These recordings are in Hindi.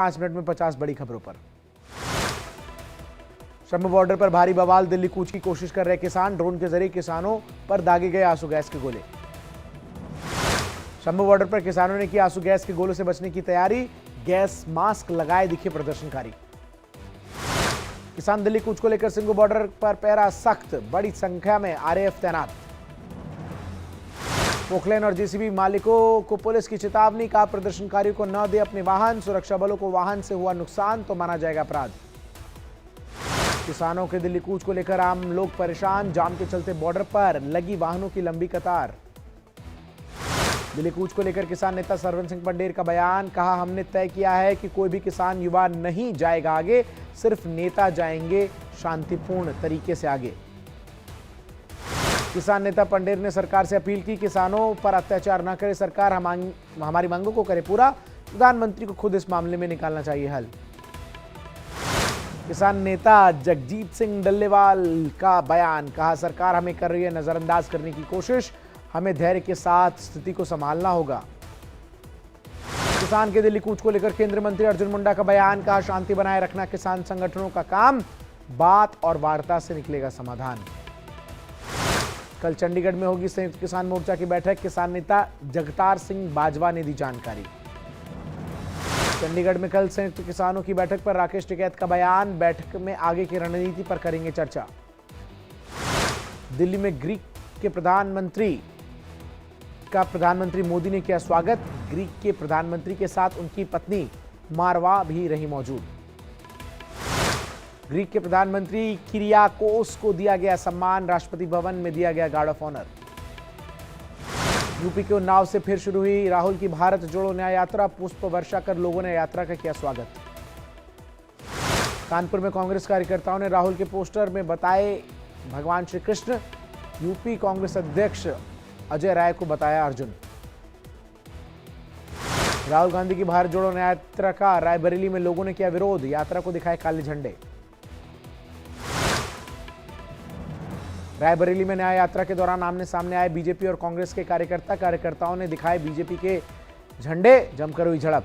5 मिनट में 50 बड़ी खबरों पर। शम्भू बॉर्डर पर भारी बवाल, दिल्ली कूच की कोशिश कर रहे किसान, ड्रोन के जरिए किसानों पर दागे गए आंसू गैस के गोले। शम्भू बॉर्डर पर किसानों ने की आंसू गैस के गोलों से बचने की तैयारी, गैस मास्क लगाए दिखे प्रदर्शनकारी। किसान दिल्ली कूच को लेकर सिंघू बॉर्डर पर पहरा सख्त, बड़ी संख्या में आरएएफ तैनात। पोखलेन और जेसीबी मालिकों को पुलिस की चेतावनी, कहा प्रदर्शनकारियों को न दे अपने वाहन, सुरक्षा बलों को वाहन से हुआ नुकसान तो माना जाएगा अपराध। किसानों के दिल्ली कूच को लेकर आम लोग परेशान, जाम के चलते बॉर्डर पर लगी वाहनों की लंबी कतार। दिल्ली कूच को लेकर किसान नेता सरवन सिंह पंडेर का बयान, कहा हमने तय किया है कि कोई भी किसान युवा नहीं जाएगा आगे, सिर्फ नेता जाएंगे शांतिपूर्ण तरीके से आगे। किसान नेता पंडेर ने सरकार से अपील की, किसानों पर अत्याचार न करे सरकार, हमारी मांगों को करे पूरा, प्रधानमंत्री को खुद इस मामले में निकालना चाहिए हल। किसान नेता जगजीत सिंह डल्लेवाल का बयान, कहा सरकार हमें कर रही है नजरअंदाज करने की कोशिश, हमें धैर्य के साथ स्थिति को संभालना होगा। किसान के दिल्ली कूच को लेकर केंद्रीय मंत्री अर्जुन मुंडा का बयान, कहा शांति बनाए रखना किसान संगठनों का काम, बात और वार्ता से निकलेगा समाधान। कल चंडीगढ़ में होगी संयुक्त किसान मोर्चा की बैठक, किसान नेता जगतार सिंह बाजवा ने दी जानकारी। चंडीगढ़ में कल संयुक्त किसानों की बैठक पर राकेश टिकैत का बयान, बैठक में आगे की रणनीति पर करेंगे चर्चा। दिल्ली में ग्रीक के प्रधानमंत्री मोदी ने किया स्वागत, ग्रीक के प्रधानमंत्री के साथ उनकी पत्नी मारवा भी रही मौजूद। ग्रीक के प्रधानमंत्री किरियाकोस को दिया गया सम्मान, राष्ट्रपति भवन में दिया गया गार्ड ऑफ ऑनर। यूपी के उन्नाव से फिर शुरू हुई राहुल की भारत जोड़ो न्याय यात्रा, पुष्प वर्षा कर लोगों ने यात्रा का किया स्वागत। कानपुर में कांग्रेस कार्यकर्ताओं ने राहुल के पोस्टर में बताए भगवान श्री कृष्ण, यूपी कांग्रेस अध्यक्ष अजय राय को बताया अर्जुन। राहुल गांधी की भारत जोड़ो न्याय यात्रा का रायबरेली में लोगों ने किया विरोध, यात्रा को दिखाए काले झंडे। रायबरेली में न्याय यात्रा के दौरान आमने सामने आए बीजेपी और कांग्रेस के कार्यकर्ताओं ने दिखाए बीजेपी के झंडे, जमकर हुई झड़प।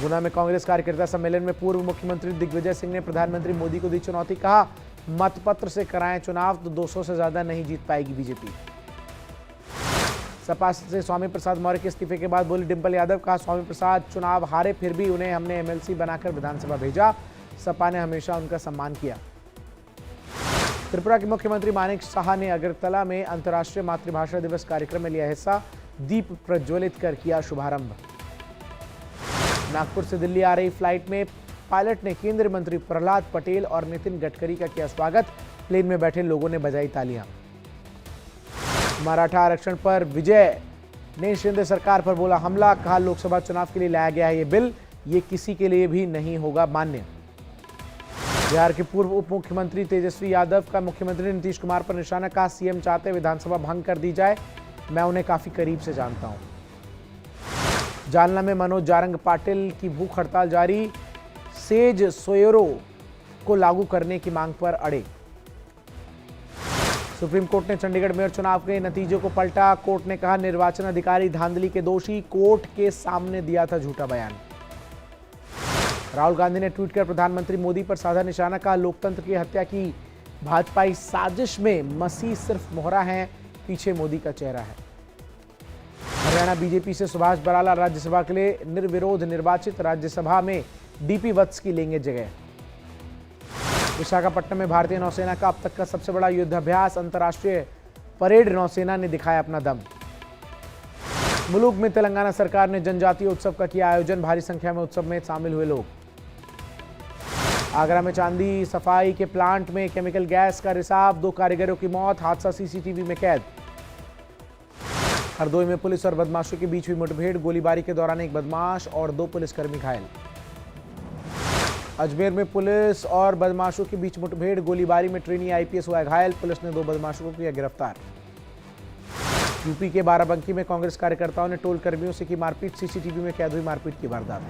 गुना में कांग्रेस कार्यकर्ता सम्मेलन में पूर्व मुख्यमंत्री दिग्विजय सिंह ने प्रधानमंत्री मोदी को दी चुनौती, कहा मतपत्र से कराएं चुनाव तो 200 से ज्यादा नहीं जीत पाएगी बीजेपी। सपा से स्वामी प्रसाद मौर्य के इस्तीफे के बाद बोली डिंपल यादव, कहा स्वामी प्रसाद चुनाव हारे फिर भी उन्हें हमने एमएलसी बनाकर विधानसभा भेजा, सपा ने हमेशा उनका सम्मान किया। त्रिपुरा के मुख्यमंत्री मानिक साहा ने अगरतला में अंतर्राष्ट्रीय मातृभाषा दिवस कार्यक्रम में लिया हिस्सा, दीप प्रज्वलित कर किया शुभारंभ। नागपुर से दिल्ली आ रही फ्लाइट में पायलट ने केंद्रीय मंत्री प्रहलाद पटेल और नितिन गडकरी का किया स्वागत, प्लेन में बैठे लोगों ने बजाई तालियां। मराठा आरक्षण पर विजय ने शिंदे सरकार पर बोला हमला, कहा लोकसभा चुनाव के लिए लाया गया है ये बिल, ये किसी के लिए भी नहीं होगा मान्य। बिहार के पूर्व उप मुख्यमंत्री तेजस्वी यादव का मुख्यमंत्री नीतीश कुमार पर निशाना, कहा सीएम चाहते विधानसभा भंग कर दी जाए, मैं उन्हें काफी करीब से जानता हूं। जालना में मनोज जारंग पाटिल की भूख हड़ताल जारी, सेज सोयरो को लागू करने की मांग पर अड़े। सुप्रीम कोर्ट ने चंडीगढ़ मेयर चुनाव के नतीजों को पलटा, कोर्ट ने कहा निर्वाचन अधिकारी धांधली के दोषी, कोर्ट के सामने दिया था झूठा बयान। राहुल गांधी ने ट्वीट कर प्रधानमंत्री मोदी पर साधा निशाना, कहा लोकतंत्र की हत्या की भाजपाई साजिश में मसीह सिर्फ मोहरा है, पीछे मोदी का चेहरा है। हरियाणा बीजेपी से सुभाष बराला राज्यसभा के लिए निर्विरोध निर्वाचित, राज्यसभा में डीपी वत्स की लेंगे जगह। विशाखापट्टनम में भारतीय नौसेना का अब तक का सबसे बड़ा युद्धाभ्यास, अंतर्राष्ट्रीय परेड नौसेना ने दिखाया अपना दम। मुलुक में तेलंगाना सरकार ने जनजातीय उत्सव का किया आयोजन, भारी संख्या में उत्सव में शामिल हुए लोग। आगरा में चांदी सफाई के प्लांट में केमिकल गैस का रिसाव, 2 कारीगरों की मौत, हादसा सीसीटीवी में कैद। हरदोई में पुलिस और बदमाशों के बीच हुई मुठभेड़, गोलीबारी के दौरान एक बदमाश और 2 पुलिसकर्मी घायल। अजमेर में पुलिस और बदमाशों के बीच मुठभेड़, गोलीबारी में ट्रेनी आईपीएस हुआ घायल, पुलिस ने 2 बदमाशों को किया गिरफ्तार। यूपी के बाराबंकी में कांग्रेस कार्यकर्ताओं ने टोल कर्मियों से की मारपीट, सीसीटीवी में कैद हुई मारपीट की वारदात।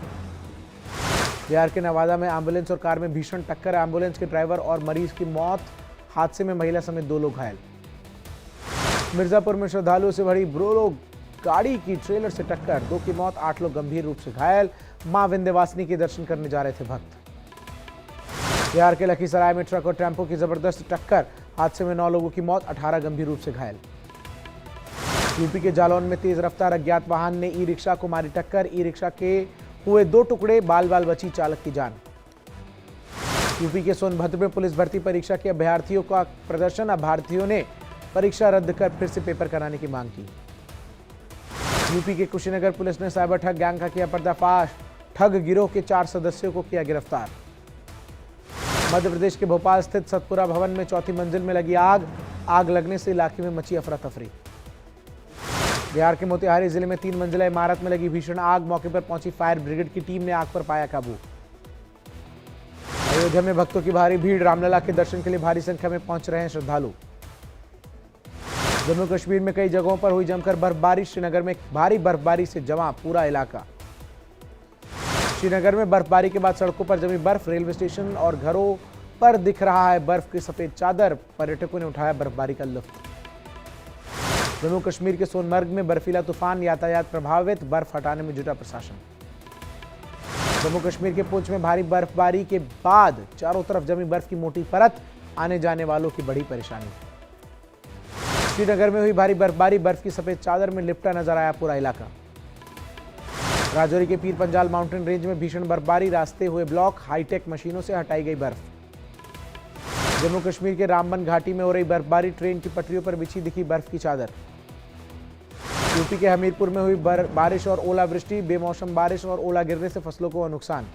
बिहार के नवादा में एम्बुलेंस और कार में भीषण टक्कर, एम्बुलेंस के ड्राइवर और मरीज की मौत, हादसे में महिला समेत 2 लोग घायल। मिर्जापुर में श्रद्धालुओं से भरी ब्रोलो गाड़ी की ट्रेलर से टक्कर, 2 की मौत, 8 लोग गंभीर रूप से घायल। मां विंध्यवासिनी के दर्शन करने जा रहे थे भक्त। बिहार के लखीसराय में ट्रक और टेम्पो की जबरदस्त टक्कर, हादसे में 9 लोगों की मौत, 18 गंभीर रूप से घायल। यूपी के जालौन में तेज रफ्तार अज्ञात वाहन ने ई रिक्शा को मारी टक्कर, ई रिक्शा के हुए 2 टुकड़े, बाल बाल बची चालक की जान। यूपी के सोनभद्र में पुलिस भर्ती परीक्षा के अभ्यर्थियों का प्रदर्शन, अभ्यर्थियों ने परीक्षा रद्द कर फिर से पेपर कराने की मांग की। यूपी के कुशीनगर पुलिस ने साइबर ठग गैंग का किया पर्दाफाश, ठग गिरोह के 4 सदस्यों को किया गिरफ्तार। मध्य प्रदेश के भोपाल स्थित सतपुरा भवन में 4थी मंजिल में लगी आग, आग लगने से इलाके में मची अफरा तफरी। बिहार के मोतिहारी जिले में 3 मंजिला इमारत में लगी भीषण आग, मौके पर पहुंची फायर ब्रिगेड की टीम ने आग पर पाया काबू। अयोध्या में भक्तों की भारी भीड़, रामलला के दर्शन के लिए भारी संख्या में पहुंच रहे हैं श्रद्धालु। जम्मू कश्मीर में कई जगहों पर हुई जमकर बर्फबारी, श्रीनगर में भारी बर्फबारी से जमा पूरा इलाका। श्रीनगर में बर्फबारी के बाद सड़कों पर जमी बर्फ, रेलवे स्टेशन और घरों पर दिख रहा है बर्फ की सफेद चादर, पर्यटकों ने उठाया बर्फबारी का लुत्फ। जम्मू कश्मीर के सोनमर्ग में बर्फीला तूफान, यातायात प्रभावित, बर्फ हटाने में जुटा प्रशासन। जम्मू कश्मीर के पुंछ में भारी बर्फबारी के बाद चारों तरफ जमी बर्फ की मोटी परत, आने जाने वालों की बड़ी परेशानी। श्रीनगर में हुई भारी बर्फबारी, बर्फ की सफेद चादर में लिपटा नजर आया पूरा इलाका। राजौरी के पीर पंजाल माउंटेन रेंज में भीषण बर्फबारी, रास्ते हुए ब्लॉक, हाईटेक मशीनों से हटाई गई बर्फ। जम्मू कश्मीर के रामबन घाटी में हो रही बर्फबारी, ट्रेन की पटरियों पर बिछी दिखी बर्फ की चादर। यूपी के हमीरपुर में हुई बारिश और ओलावृष्टि, बेमौसम बारिश और ओला गिरने से फसलों को नुकसान।